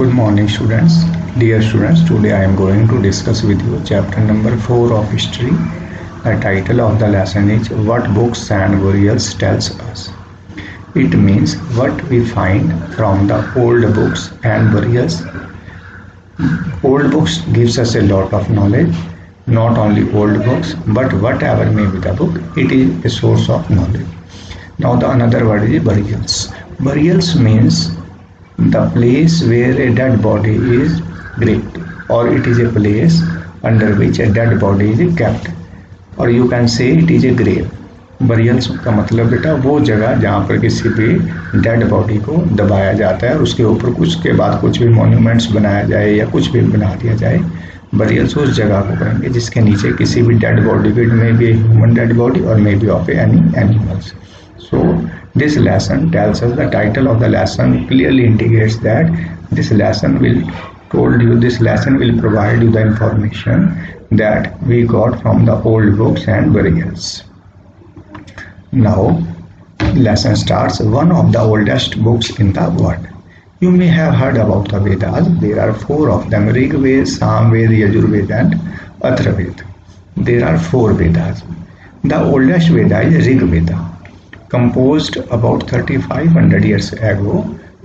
Good morning students. Dear students, today I am going to discuss with you chapter number 4 of history. The title of the lesson is What Books and Burials Tells Us. It means what we find from the old books and burials. Old books gives us a lot of knowledge. Not only old books, but whatever may be the book, it is a source of knowledge. Now the another word is burials. Burials means the place where a dead body is buried, or it is a place under which a dead body is kept, or you can say it is a grave. Burials का मतलब बेटा वो जगह जहाँ पर किसी भी dead body को दबाया जाता है और उसके ऊपर कुछ के बाद कुछ भी मॉन्यूमेंट्स बनाया जाए या कुछ भी बना दिया जाए। बरियल्स उस जगह को करेंगे जिसके नीचे किसी भी डेड बॉडी के may be human dead body और may be of any animals. So this lesson tells us the title of the lesson clearly indicates that this lesson will provide you the information that we got from the old books and burials. Now lesson starts. One of the oldest books in the world. You may have heard about the Vedas. There are 4 of them: Rig Veda, Sam Veda, Yajur Veda and Atharvaveda. There are 4 Vedas. The oldest Veda is Rig Veda. Composed about 3500 years ago,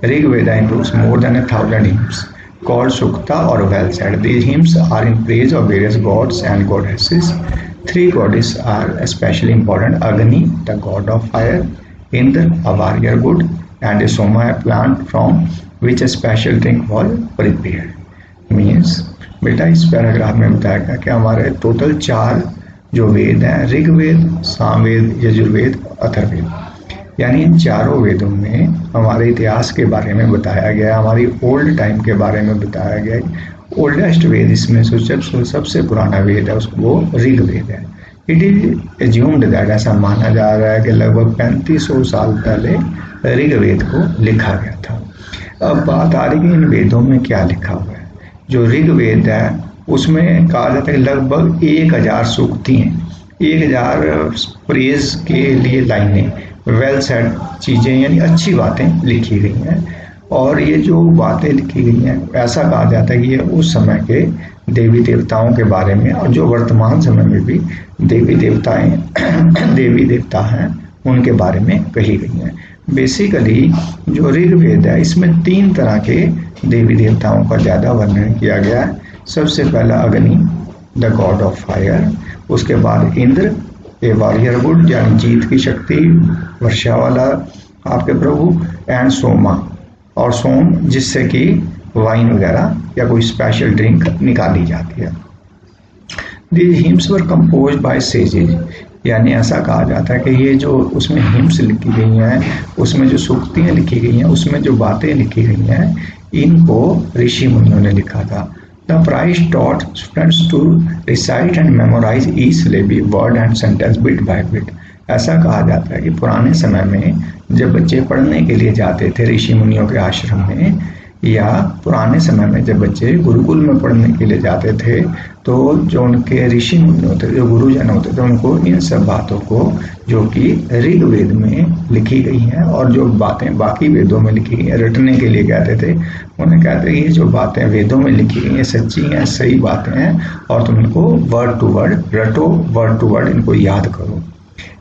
Rig Veda includes more than 1,000 hymns called Sukta or well said. These hymns are in praise of various gods and goddesses. 3 goddesses are especially important: Agni, the god of fire; Indra, a warrior god; and Soma, a plant from which a special drink was prepared. Means बेटा इस paragraph में बताया गया कि हमारे total 4 जो वेद हैं, ऋग्वेद, सामवेद, यजुर्वेद, अथर्ववेद, यानी इन चारों वेदों में हमारे इतिहास के बारे में बताया गया, हमारी ओल्ड टाइम के बारे में बताया गया. ओल्डेस्ट वेद इसमें सबसे पुराना वेद है वो ऋग्वेद है. इट इज एज्यूम्ड दैट, ऐसा माना जा रहा है कि लगभग 3500 साल पहले ऋग्वेद को लिखा गया था. अब बात आ रही है इन वेदों में क्या लिखा हुआ है. जो ऋग्वेद है उसमें कहा जाता है कि लगभग 1000 सूक्ति हैं, 1000 प्रेज के लिए लाइनें, वेल सेड चीज़ें यानी अच्छी बातें लिखी गई हैं. और ये जो बातें लिखी गई हैं ऐसा कहा जाता है कि ये उस समय के देवी देवताओं के बारे में और जो वर्तमान समय में भी देवी देवता हैं उनके बारे में कही गई हैं. बेसिकली जो ऋग्वेद है इसमें 3 तरह के देवी देवताओं का ज़्यादा वर्णन किया गया है. सबसे पहला अग्नि, द गॉड ऑफ फायर. उसके बाद इंद्र, ए वॉरियर गुड यानी जीत की शक्ति, वर्षा वाला आपके प्रभु. एंड सोमा, और सोम जिससे कि वाइन वगैरह या कोई स्पेशल ड्रिंक निकाली जाती है. These hymns were composed bye sages, यानी ऐसा कहा जाता है कि ये जो उसमें हिम्स लिखी गई हैं, उसमें जो सूक्तियाँ लिखी गई हैं, उसमें जो बातें लिखी गई हैं, इनको ऋषि मुनियों ने लिखा था. The priest taught students to recite and memorize each syllable, word and sentence bit by bit. ऐसा कहा जाता है कि पुराने समय में जब बच्चे पढ़ने के लिए जाते थे ऋषि मुनियों के आश्रम में, या पुराने समय में जब बच्चे गुरुकुल में पढ़ने के लिए जाते थे, तो जो उनके ऋषि मुनि होते थे, जो गुरुजन होते थे, उनको इन सब बातों को जो कि ऋग्वेद में लिखी गई हैं और जो बातें बाकी वेदों में लिखी गई हैं रटने के लिए कहते थे. उन्हें कहते हैं ये जो बातें वेदों में लिखी गई हैं सच्ची हैं, सही बातें हैं, और तुम इनको वर्ड टू वर्ड रटो, वर्ड टू वर्ड इनको याद करो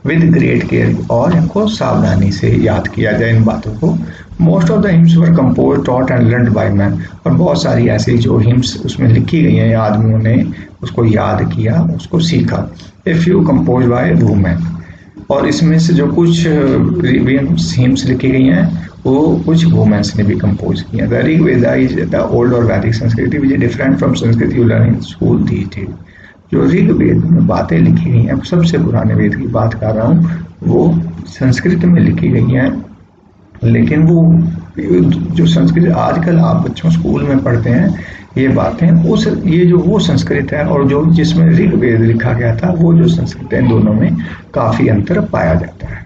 विद ग्रेट केयर, और इनको सावधानी से याद किया जाए इन बातों को. Most of the hymns were compose, taught and learned by man. और बहुत सारी ऐसी जो हिम्स उसमें लिखी गई हैं आदमियों ने उसको याद किया, उसको सीखा. A few compose by women. और इसमें से जो कुछ हिम्स लिखी गई हैं वो कुछ वुमेन्स ने भी कंपोज किया. The Rigveda is the old और वैदिक Sanskrit which is different from Sanskrit you learn in school these days. जो ऋग्वेद में बातें लिखी गई हैं, सबसे पुराने वेद की बात कर रहा हूँ, वो संस्कृत में लिखी गई हैं. लेकिन वो जो संस्कृत आजकल आप बच्चों स्कूल में पढ़ते हैं ये बातें, ये जो वो संस्कृत है और जो जिसमें ऋग्वेद लिखा गया था वो जो संस्कृत है, दोनों में काफ़ी अंतर पाया जाता है.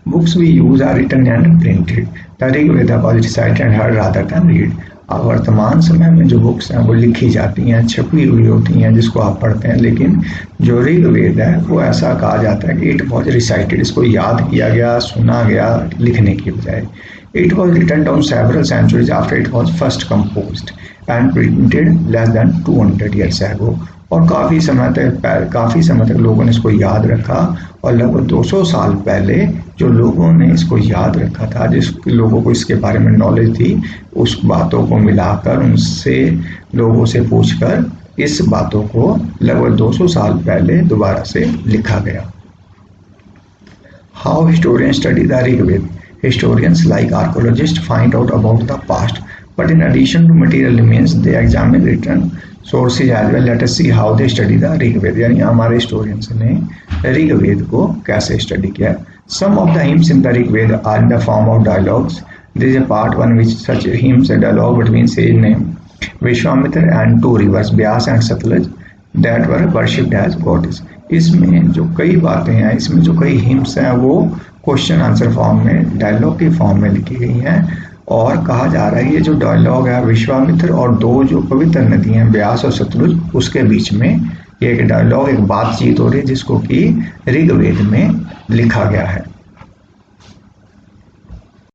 Books we use are written and printed. The Rig Veda was recited and heard rather than read. वर्तमान समय में जो बुक्स हैं वो लिखी जाती हैं, छपी हुई होती हैं, जिसको आप पढ़ते हैं, लेकिन जो ऋग्वेद है वो ऐसा कहा जाता है कि इट वॉज रिसाइटेड, इसको याद किया गया, सुना गया, लिखने की बजाय। It was written down several centuries after it was first composed and printed less than 200 years ago. और काफ़ी समय तक लोगों ने इसको याद रखा, और लगभग 200 साल पहले जो लोगों ने इसको याद रखा था, जिस लोगों को इसके बारे में नॉलेज थी, उस बातों को मिलाकर, उनसे लोगों से पूछकर इस बातों को लगभग 200 साल पहले दोबारा से लिखा गया। How historian study the Rigveda? Historians like archaeologists find out about the past, but in addition to material remains, they examine written sources as well. Let us see how they study the Rigveda. यानी हमारे historians ने ऋग्वेद को कैसे study किया। Some of the hymns in the Rigveda are in the form of dialogues. There is a part one which such hymns a dialogue between sage named Vishwamitra and two rivers, Vyas and Satluj, that were worshipped as gods. इसमें जो कई बातें हैं, इसमें जो कई hymns हैं, वो क्वेश्चन आंसर फॉर्म में, डायलॉग के फॉर्म में लिखी गई हैं। और कहा जा रहा है ये जो डायलॉग है विश्वामित्र और दो जो पवित्र नदी हैं व्यास और सतलुज, उसके बीच में ये एक डायलॉग, एक बातचीत हो रही है, जिसको कि ऋग्वेद में लिखा गया है।